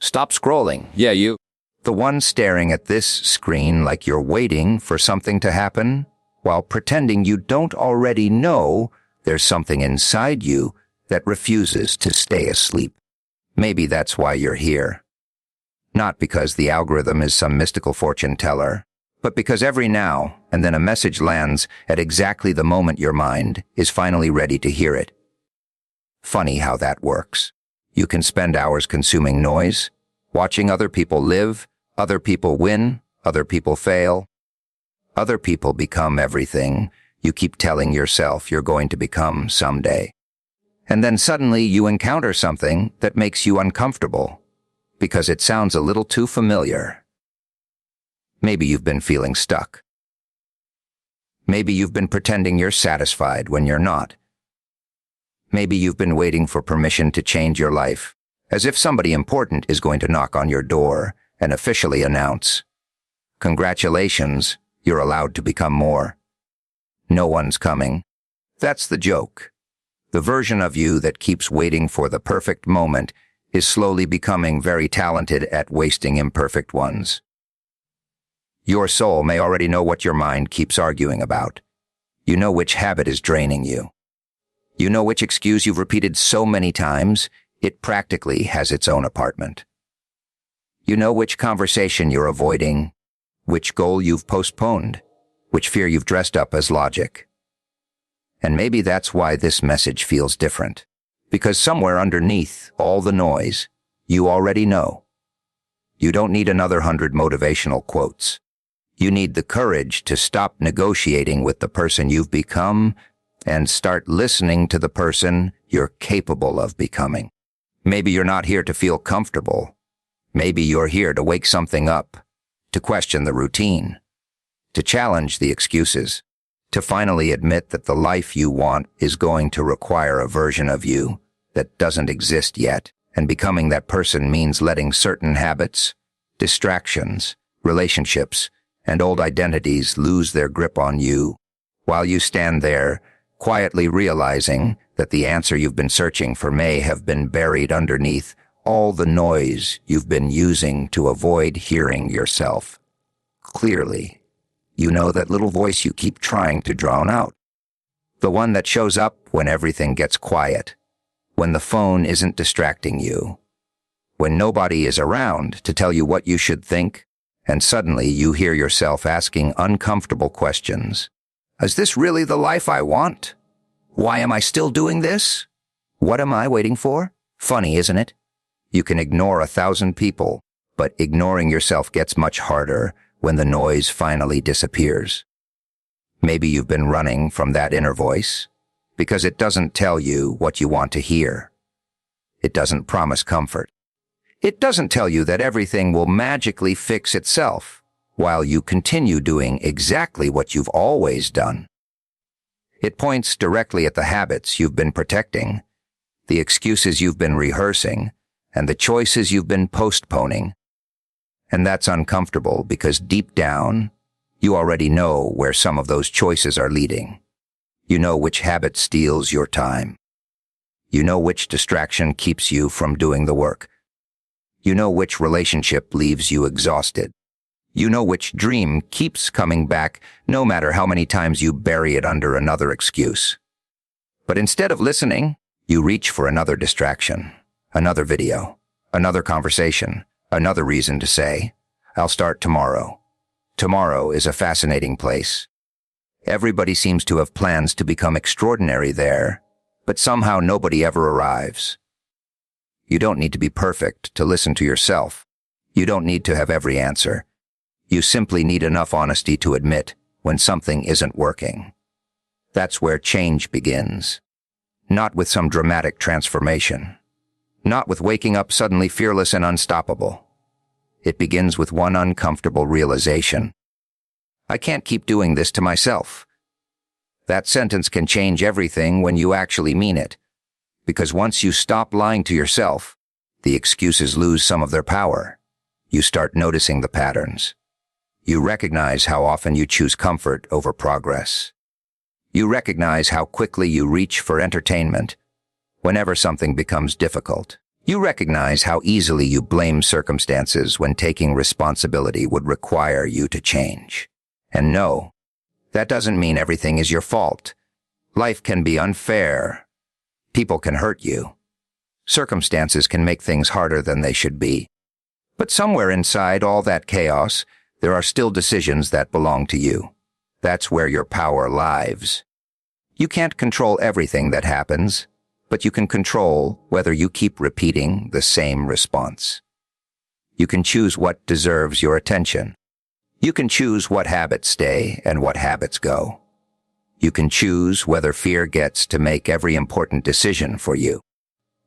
Stop scrolling. Yeah, you. The one staring at this screen like you're waiting for something to happen, while pretending you don't already know there's something inside you that refuses to stay asleep. Maybe that's why you're here. Not because the algorithm is some mystical fortune teller, but because every now and then a message lands at exactly the moment your mind is finally ready to hear it. Funny how that works. You can spend hours consuming noise, watching other people live, other people win, other people fail. Other people become everything you keep telling yourself you're going to become someday. And then suddenly you encounter something that makes you uncomfortable because it sounds a little too familiar. Maybe you've been feeling stuck. Maybe you've been pretending you're satisfied when you're not. Maybe you've been waiting for permission to change your life, as if somebody important is going to knock on your door and officially announce, "Congratulations, you're allowed to become more." No one's coming. That's the joke. The version of you that keeps waiting for the perfect moment is slowly becoming very talented at wasting imperfect ones. Your soul may already know what your mind keeps arguing about. You know which habit is draining you. You know which excuse you've repeated so many times, it practically has its own apartment. You know which conversation you're avoiding, which goal you've postponed, which fear you've dressed up as logic. And maybe that's why this message feels different, because somewhere underneath all the noise, you already know. You don't need another 100 motivational quotes. You need the courage to stop negotiating with the person you've become and start listening to the person you're capable of becoming. Maybe you're not here to feel comfortable. Maybe you're here to wake something up, to question the routine, to challenge the excuses, to finally admit that the life you want is going to require a version of you that doesn't exist yet, and becoming that person means letting certain habits, distractions, relationships, and old identities lose their grip on you, while you stand there, quietly realizing that the answer you've been searching for may have been buried underneath all the noise you've been using to avoid hearing yourself clearly. You know that little voice you keep trying to drown out. The one that shows up when everything gets quiet, when the phone isn't distracting you, when nobody is around to tell you what you should think, and suddenly you hear yourself asking uncomfortable questions. Is this really the life I want? Why am I still doing this? What am I waiting for? Funny, isn't it? You can ignore 1,000 people, but ignoring yourself gets much harder when the noise finally disappears. Maybe you've been running from that inner voice because it doesn't tell you what you want to hear. It doesn't promise comfort. It doesn't tell you that everything will magically fix itself while you continue doing exactly what you've always done. It points directly at the habits you've been protecting, the excuses you've been rehearsing, and the choices you've been postponing. And that's uncomfortable because deep down, you already know where some of those choices are leading. You know which habit steals your time. You know which distraction keeps you from doing the work. You know which relationship leaves you exhausted. You know which dream keeps coming back no matter how many times you bury it under another excuse. But instead of listening, you reach for another distraction, another video, another conversation, another reason to say, "I'll start tomorrow." Tomorrow is a fascinating place. Everybody seems to have plans to become extraordinary there, but somehow nobody ever arrives. You don't need to be perfect to listen to yourself. You don't need to have every answer. You simply need enough honesty to admit when something isn't working. That's where change begins. Not with some dramatic transformation. Not with waking up suddenly fearless and unstoppable. It begins with one uncomfortable realization. I can't keep doing this to myself. That sentence can change everything when you actually mean it. Because once you stop lying to yourself, the excuses lose some of their power. You start noticing the patterns. You recognize how often you choose comfort over progress. You recognize how quickly you reach for entertainment whenever something becomes difficult. You recognize how easily you blame circumstances when taking responsibility would require you to change. And no, that doesn't mean everything is your fault. Life can be unfair. People can hurt you. Circumstances can make things harder than they should be. But somewhere inside all that chaos, there are still decisions that belong to you. That's where your power lies. You can't control everything that happens, but you can control whether you keep repeating the same response. You can choose what deserves your attention. You can choose what habits stay and what habits go. You can choose whether fear gets to make every important decision for you.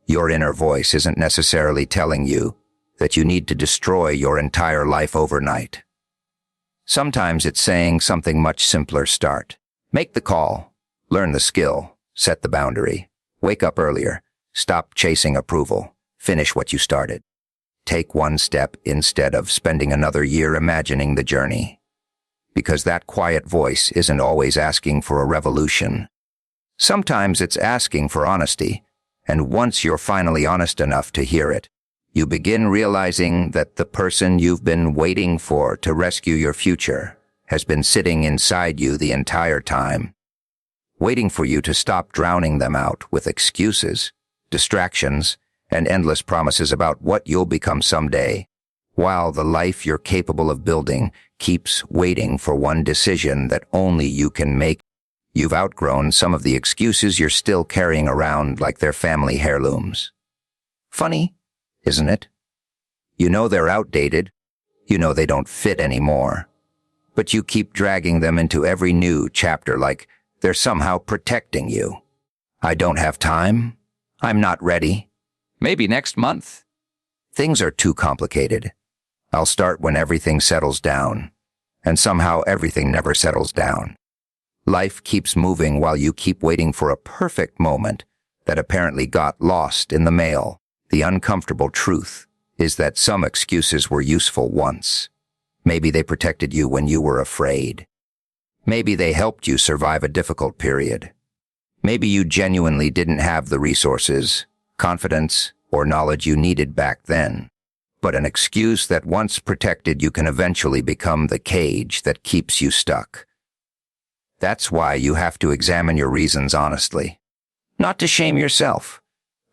Your inner voice isn't necessarily telling you that you need to destroy your entire life overnight. Sometimes it's saying something much simpler. Start. Make the call. Learn the skill. Set the boundary. Wake up earlier. Stop chasing approval. Finish what you started. Take one step instead of spending another year imagining the journey. Because that quiet voice isn't always asking for a revolution. Sometimes it's asking for honesty. And once you're finally honest enough to hear it, you begin realizing that the person you've been waiting for to rescue your future has been sitting inside you the entire time, waiting for you to stop drowning them out with excuses, distractions, and endless promises about what you'll become someday, while the life you're capable of building keeps waiting for one decision that only you can make. You've outgrown some of the excuses you're still carrying around like they're family heirlooms. Funny, isn't it? You know they're outdated. You know they don't fit anymore. But you keep dragging them into every new chapter like they're somehow protecting you. I don't have time. I'm not ready. Maybe next month. Things are too complicated. I'll start when everything settles down. And somehow everything never settles down. Life keeps moving while you keep waiting for a perfect moment that apparently got lost in the mail. The uncomfortable truth is that some excuses were useful once. Maybe they protected you when you were afraid. Maybe they helped you survive a difficult period. Maybe you genuinely didn't have the resources, confidence, or knowledge you needed back then. But an excuse that once protected you can eventually become the cage that keeps you stuck. That's why you have to examine your reasons honestly. Not to shame yourself,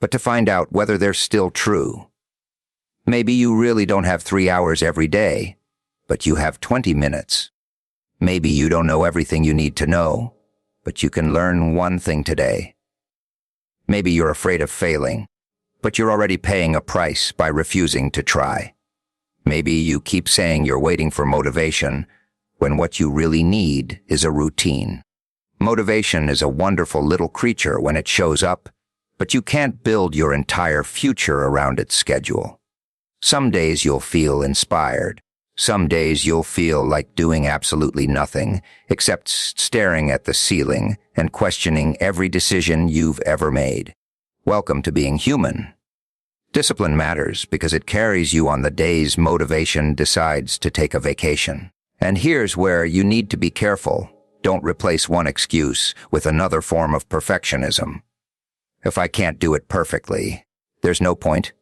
but to find out whether they're still true. Maybe you really don't have 3 hours every day, but you have 20 minutes. Maybe you don't know everything you need to know, but you can learn one thing today. Maybe you're afraid of failing, but you're already paying a price by refusing to try. Maybe you keep saying you're waiting for motivation, when what you really need is a routine. Motivation is a wonderful little creature when it shows up, but you can't build your entire future around its schedule. Some days you'll feel inspired. Some days you'll feel like doing absolutely nothing, except staring at the ceiling and questioning every decision you've ever made. Welcome to being human. Discipline matters because it carries you on the days motivation decides to take a vacation. And here's where you need to be careful. Don't replace one excuse with another form of perfectionism. If I can't do it perfectly, there's no point.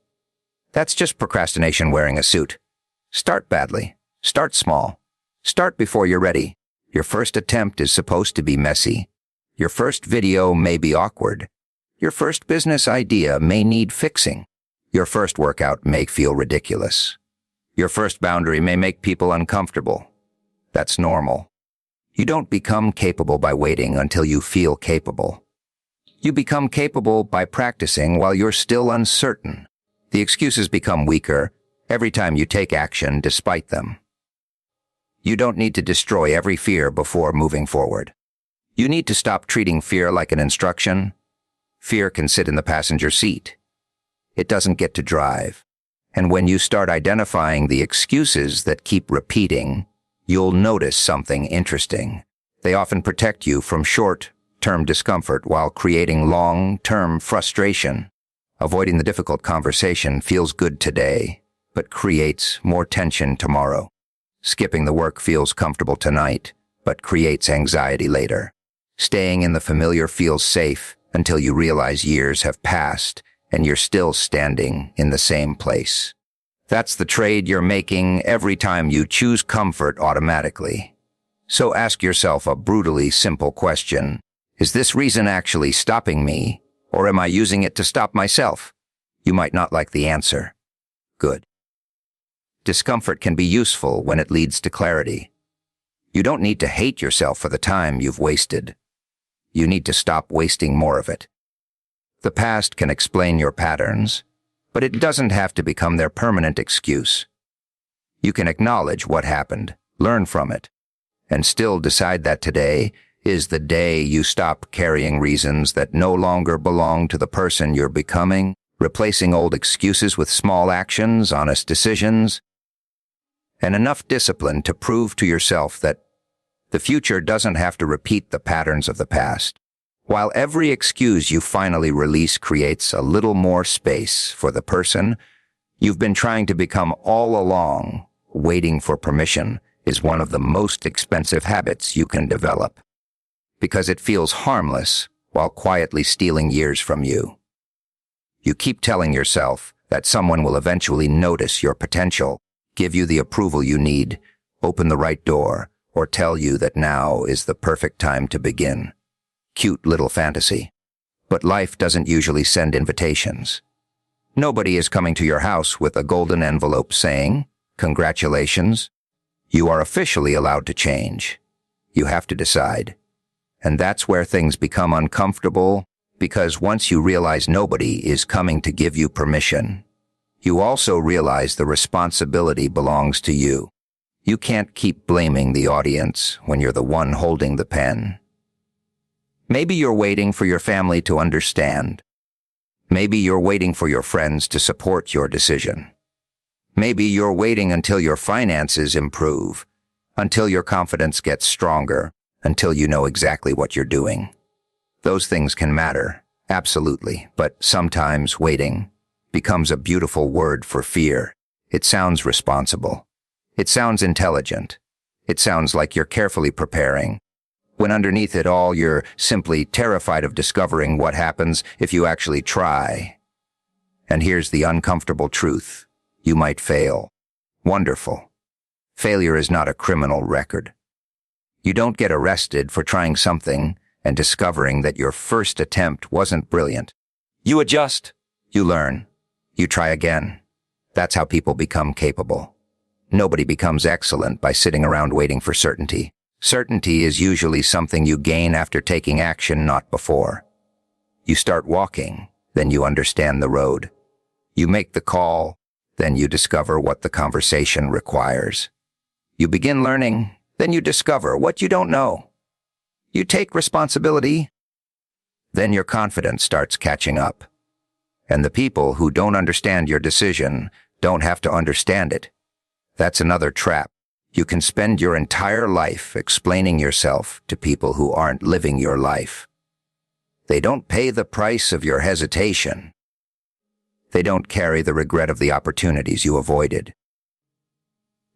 That's just procrastination wearing a suit. Start badly. Start small. Start before you're ready. Your first attempt is supposed to be messy. Your first video may be awkward. Your first business idea may need fixing. Your first workout may feel ridiculous. Your first boundary may make people uncomfortable. That's normal. You don't become capable by waiting until you feel capable. You become capable by practicing while you're still uncertain. The excuses become weaker every time you take action despite them. You don't need to destroy every fear before moving forward. You need to stop treating fear like an instruction. Fear can sit in the passenger seat. It doesn't get to drive. And when you start identifying the excuses that keep repeating, you'll notice something interesting. They often protect you from short-term discomfort while creating long-term frustration. Avoiding the difficult conversation feels good today, but creates more tension tomorrow. Skipping the work feels comfortable tonight, but creates anxiety later. Staying in the familiar feels safe until you realize years have passed and you're still standing in the same place. That's the trade you're making every time you choose comfort automatically. So ask yourself a brutally simple question. Is this reason actually stopping me, or am I using it to stop myself? You might not like the answer. Good. Discomfort can be useful when it leads to clarity. You don't need to hate yourself for the time you've wasted. You need to stop wasting more of it. The past can explain your patterns, but it doesn't have to become their permanent excuse. You can acknowledge what happened, learn from it, and still decide that today is the day you stop carrying reasons that no longer belong to the person you're becoming, replacing old excuses with small actions, honest decisions, and enough discipline to prove to yourself that the future doesn't have to repeat the patterns of the past. While every excuse you finally release creates a little more space for the person you've been trying to become all along, waiting for permission is one of the most expensive habits you can develop, because it feels harmless while quietly stealing years from you. You keep telling yourself that someone will eventually notice your potential, give you the approval you need, open the right door, or tell you that now is the perfect time to begin. Cute little fantasy. But life doesn't usually send invitations. Nobody is coming to your house with a golden envelope saying, "Congratulations, you are officially allowed to change." You have to decide. And that's where things become uncomfortable, because once you realize nobody is coming to give you permission, you also realize the responsibility belongs to you. You can't keep blaming the audience when you're the one holding the pen. Maybe you're waiting for your family to understand. Maybe you're waiting for your friends to support your decision. Maybe you're waiting until your finances improve, until your confidence gets stronger, until you know exactly what you're doing. Those things can matter, absolutely, but sometimes waiting becomes a beautiful word for fear. It sounds responsible. It sounds intelligent. It sounds like you're carefully preparing, when underneath it all you're simply terrified of discovering what happens if you actually try. And here's the uncomfortable truth. You might fail. Wonderful. Failure is not a criminal record. You don't get arrested for trying something and discovering that your first attempt wasn't brilliant. You adjust. You learn. You try again. That's how people become capable. Nobody becomes excellent by sitting around waiting for certainty. Certainty is usually something you gain after taking action, not before. You start walking, then you understand the road. You make the call, then you discover what the conversation requires. You begin learning, then you discover what you don't know. You take responsibility, then your confidence starts catching up. And the people who don't understand your decision don't have to understand it. That's another trap. You can spend your entire life explaining yourself to people who aren't living your life. They don't pay the price of your hesitation. They don't carry the regret of the opportunities you avoided.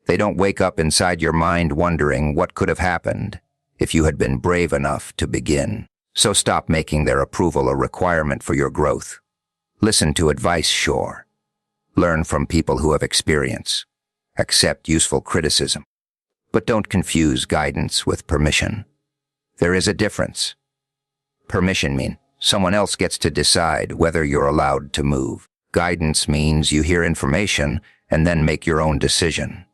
They don't wake up inside your mind wondering what could have happened if you had been brave enough to begin. So stop making their approval a requirement for your growth. Listen to advice, sure. Learn from people who have experience. Accept useful criticism. But don't confuse guidance with permission. There is a difference. Permission means someone else gets to decide whether you're allowed to move. Guidance means you hear information and then make your own decision.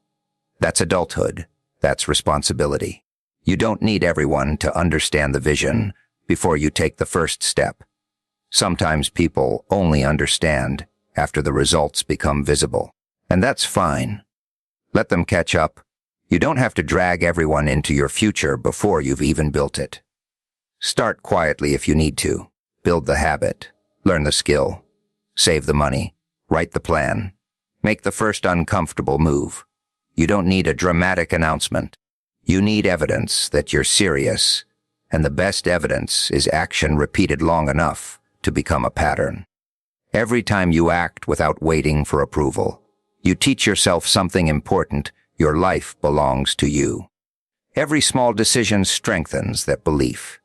That's adulthood. That's responsibility. You don't need everyone to understand the vision before you take the first step. Sometimes people only understand after the results become visible. And that's fine. Let them catch up. You don't have to drag everyone into your future before you've even built it. Start quietly if you need to. Build the habit. Learn the skill. Save the money. Write the plan. Make the first uncomfortable move. You don't need a dramatic announcement. You need evidence that you're serious, and the best evidence is action repeated long enough to become a pattern. Every time you act without waiting for approval, you teach yourself something important. Your life belongs to you. Every small decision strengthens that belief.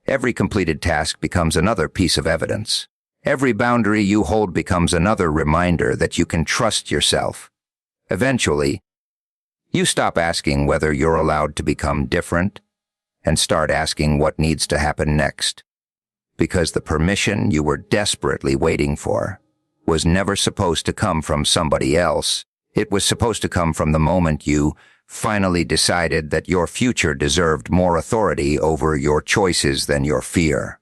Every completed task becomes another piece of evidence. Every boundary you hold becomes another reminder that you can trust yourself. Eventually, you stop asking whether you're allowed to become different and start asking what needs to happen next. Because the permission you were desperately waiting for was never supposed to come from somebody else. It was supposed to come from the moment you finally decided that your future deserved more authority over your choices than your fear,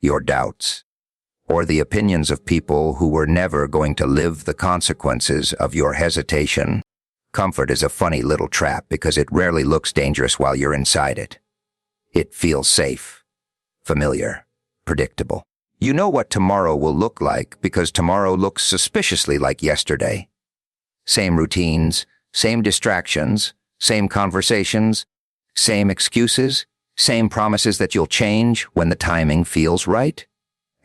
your doubts, or the opinions of people who were never going to live the consequences of your hesitation. Comfort is a funny little trap because it rarely looks dangerous while you're inside it. It feels safe, familiar, predictable. You know what tomorrow will look like because tomorrow looks suspiciously like yesterday. Same routines, same distractions, same conversations, same excuses, same promises that you'll change when the timing feels right.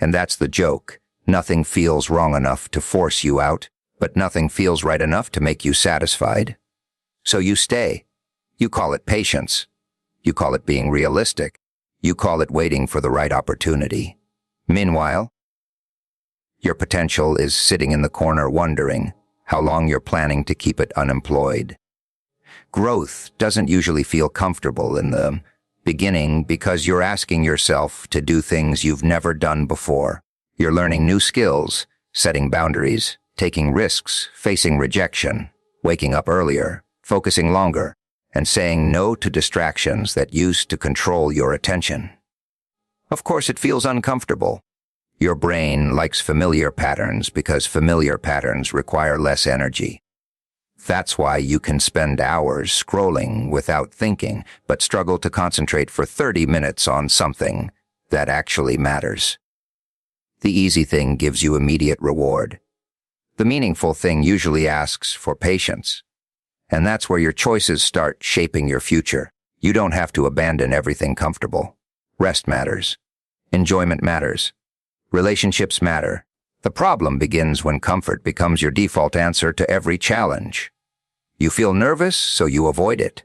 And that's the joke. Nothing feels wrong enough to force you out, but nothing feels right enough to make you satisfied. So you stay. You call it patience. You call it being realistic. You call it waiting for the right opportunity. Meanwhile, your potential is sitting in the corner wondering how long you're planning to keep it unemployed. Growth doesn't usually feel comfortable in the beginning because you're asking yourself to do things you've never done before. You're learning new skills, setting boundaries, taking risks, facing rejection, waking up earlier, focusing longer, and saying no to distractions that used to control your attention. Of course, it feels uncomfortable. Your brain likes familiar patterns because familiar patterns require less energy. That's why you can spend hours scrolling without thinking, but struggle to concentrate for 30 minutes on something that actually matters. The easy thing gives you immediate reward. The meaningful thing usually asks for patience. And that's where your choices start shaping your future. You don't have to abandon everything comfortable. Rest matters. Enjoyment matters. Relationships matter. The problem begins when comfort becomes your default answer to every challenge. You feel nervous, so you avoid it.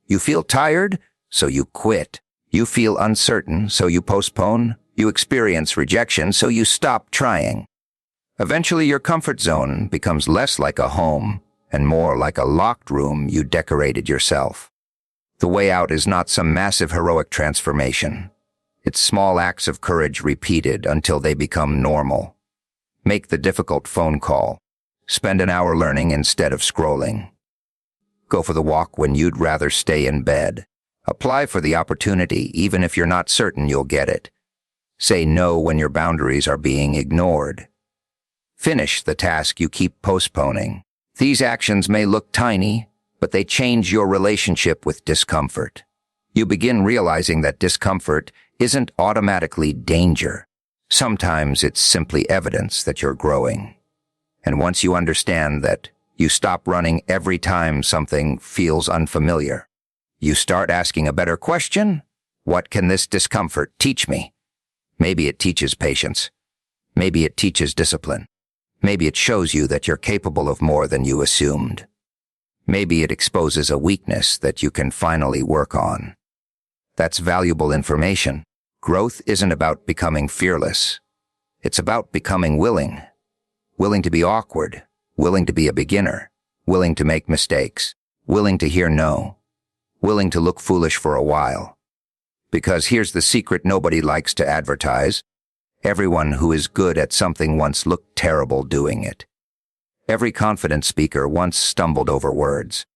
You feel tired, so you quit. You feel uncertain, so you postpone. You experience rejection, so you stop trying. Eventually, your comfort zone becomes less like a home and more like a locked room you decorated yourself. The way out is not some massive heroic transformation. It's small acts of courage repeated until they become normal. Make the difficult phone call. Spend an hour learning instead of scrolling. Go for the walk when you'd rather stay in bed. Apply for the opportunity even if you're not certain you'll get it. Say no when your boundaries are being ignored. Finish the task you keep postponing. These actions may look tiny, but they change your relationship with discomfort. You begin realizing that discomfort isn't automatically danger. Sometimes it's simply evidence that you're growing. And once you understand that, you stop running every time something feels unfamiliar. You start asking a better question. What can this discomfort teach me? Maybe it teaches patience. Maybe it teaches discipline. Maybe it shows you that you're capable of more than you assumed. Maybe it exposes a weakness that you can finally work on. That's valuable information. Growth isn't about becoming fearless. It's about becoming willing. Willing to be awkward. Willing to be a beginner. Willing to make mistakes. Willing to hear no. Willing to look foolish for a while. Because here's the secret nobody likes to advertise. Everyone who is good at something once looked terrible doing it. Every confident speaker once stumbled over words.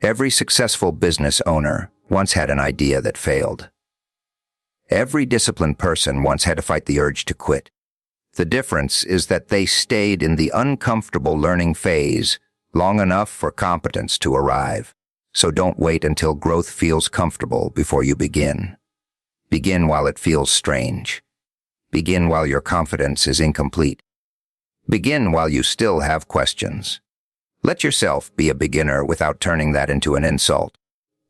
Every successful business owner once had an idea that failed. Every disciplined person once had to fight the urge to quit. The difference is that they stayed in the uncomfortable learning phase long enough for competence to arrive. So don't wait until growth feels comfortable before you begin. Begin while it feels strange. Begin while your confidence is incomplete. Begin while you still have questions. Let yourself be a beginner without turning that into an insult.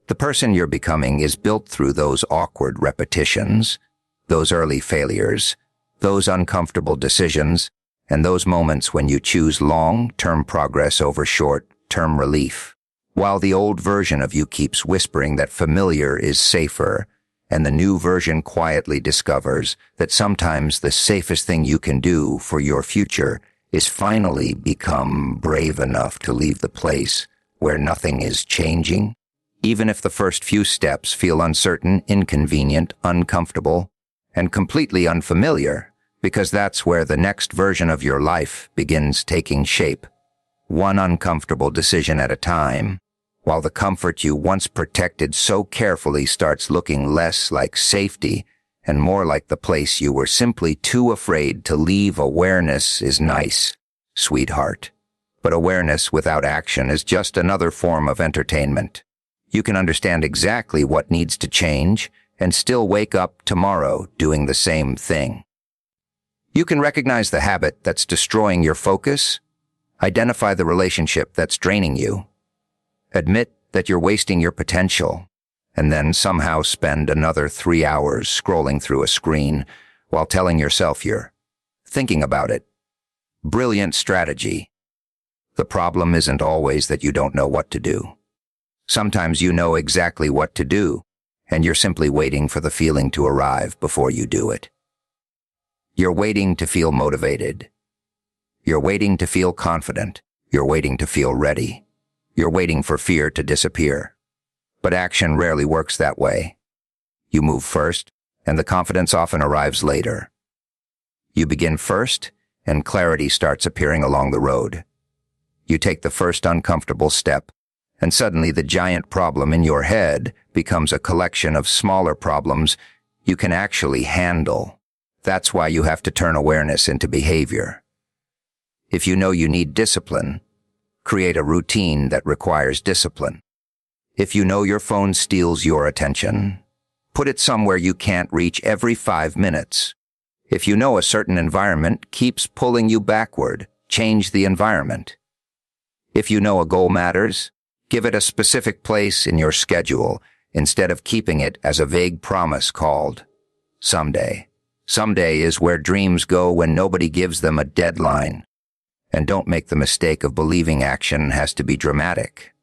The person you're becoming is built through those awkward repetitions, those early failures, those uncomfortable decisions, and those moments when you choose long-term progress over short-term relief. While the old version of you keeps whispering that familiar is safer and the new version quietly discovers that sometimes the safest thing you can do for your future is finally become brave enough to leave the place where nothing is changing, even if the first few steps feel uncertain, inconvenient, uncomfortable, and completely unfamiliar, because that's where the next version of your life begins taking shape, one uncomfortable decision at a time, while the comfort you once protected so carefully starts looking less like safety and more like the place you were simply too afraid to leave. Awareness is nice, sweetheart, but awareness without action is just another form of entertainment. You can understand exactly what needs to change and still wake up tomorrow doing the same thing. You can recognize the habit that's destroying your focus, identify the relationship that's draining you, admit that you're wasting your potential, and then somehow spend another 3 hours scrolling through a screen while telling yourself you're thinking about it. Brilliant strategy. The problem isn't always that you don't know what to do. Sometimes you know exactly what to do, and you're simply waiting for the feeling to arrive before you do it. You're waiting to feel motivated. You're waiting to feel confident. You're waiting to feel ready. You're waiting for fear to disappear. But action rarely works that way. You move first, and the confidence often arrives later. You begin first, and clarity starts appearing along the road. You take the first uncomfortable step, and suddenly the giant problem in your head becomes a collection of smaller problems you can actually handle. That's why you have to turn awareness into behavior. If you know you need discipline, create a routine that requires discipline. If you know your phone steals your attention, put it somewhere you can't reach every 5 minutes. If you know a certain environment keeps pulling you backward, change the environment. If you know a goal matters, give it a specific place in your schedule instead of keeping it as a vague promise called someday. Someday is where dreams go when nobody gives them a deadline. And don't make the mistake of believing action has to be dramatic.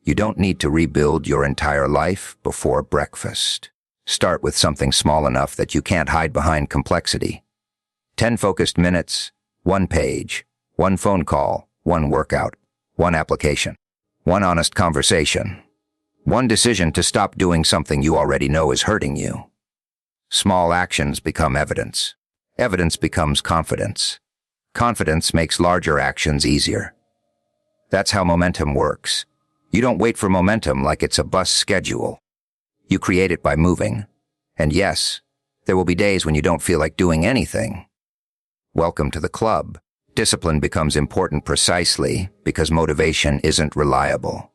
You don't need to rebuild your entire life before breakfast. Start with something small enough that you can't hide behind complexity. 10 focused minutes, 1 page, 1 phone call, 1 workout, 1 application, 1 honest conversation, 1 decision to stop doing something you already know is hurting you. Small actions become evidence. Evidence becomes confidence. Confidence makes larger actions easier. That's how momentum works. You don't wait for momentum like it's a bus schedule. You create it by moving. And yes, there will be days when you don't feel like doing anything. Welcome to the club. Discipline becomes important precisely because motivation isn't reliable.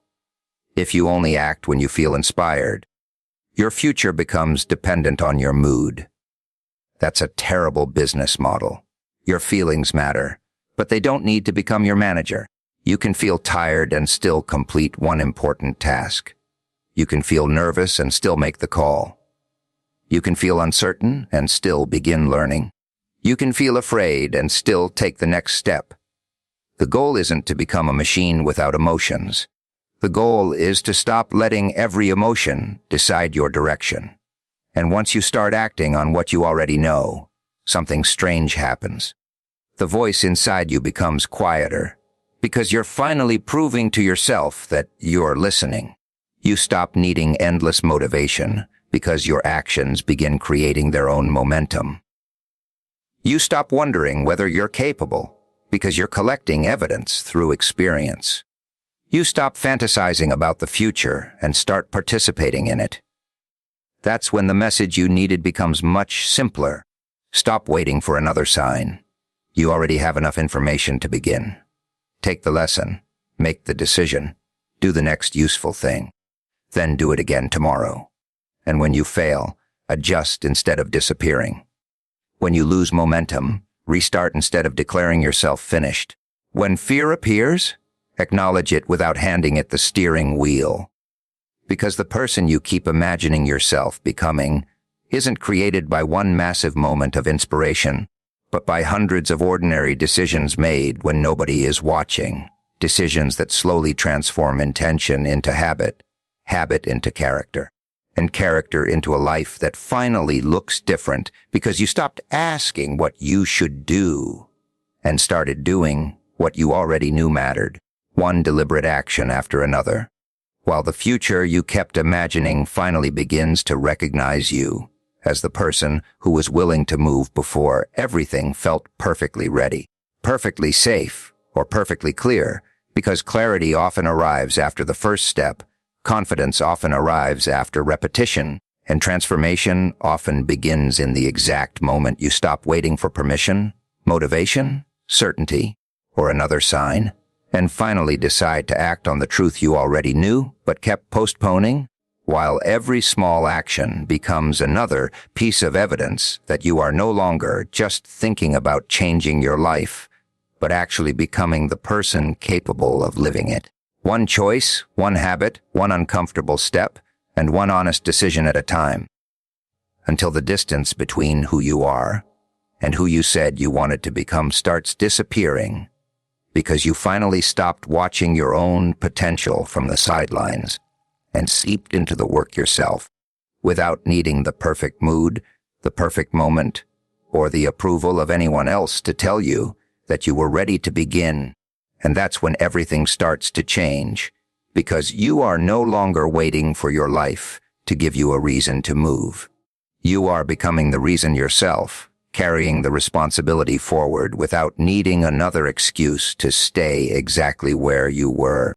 If you only act when you feel inspired, your future becomes dependent on your mood. That's a terrible business model. Your feelings matter, but they don't need to become your manager. You can feel tired and still complete one important task. You can feel nervous and still make the call. You can feel uncertain and still begin learning. You can feel afraid and still take the next step. The goal isn't to become a machine without emotions. The goal is to stop letting every emotion decide your direction. And once you start acting on what you already know, something strange happens. The voice inside you becomes quieter because you're finally proving to yourself that you're listening. You stop needing endless motivation because your actions begin creating their own momentum. You stop wondering whether you're capable because you're collecting evidence through experience. You stop fantasizing about the future and start participating in it. That's when the message you needed becomes much simpler. Stop waiting for another sign. You already have enough information to begin. Take the lesson, make the decision, do the next useful thing, then do it again tomorrow. And when you fail, adjust instead of disappearing. When you lose momentum, restart instead of declaring yourself finished. When fear appears, acknowledge it without handing it the steering wheel. Because the person you keep imagining yourself becoming isn't created by one massive moment of inspiration, but by hundreds of ordinary decisions made when nobody is watching. Decisions that slowly transform intention into habit, habit into character, and character into a life that finally looks different because you stopped asking what you should do and started doing what you already knew mattered, one deliberate action after another, while the future you kept imagining finally begins to recognize you as the person who was willing to move before everything felt perfectly ready, perfectly safe, or perfectly clear, because clarity often arrives after the first step, confidence often arrives after repetition, and transformation often begins in the exact moment you stop waiting for permission, motivation, certainty, or another sign, and finally decide to act on the truth you already knew but kept postponing, while every small action becomes another piece of evidence that you are no longer just thinking about changing your life, but actually becoming the person capable of living it. One choice, one habit, one uncomfortable step, and one honest decision at a time, until the distance between who you are and who you said you wanted to become starts disappearing, because you finally stopped watching your own potential from the sidelines and seeped into the work yourself, without needing the perfect mood, the perfect moment, or the approval of anyone else to tell you that you were ready to begin. And that's when everything starts to change, because you are no longer waiting for your life to give you a reason to move. You are becoming the reason yourself, carrying the responsibility forward without needing another excuse to stay exactly where you were.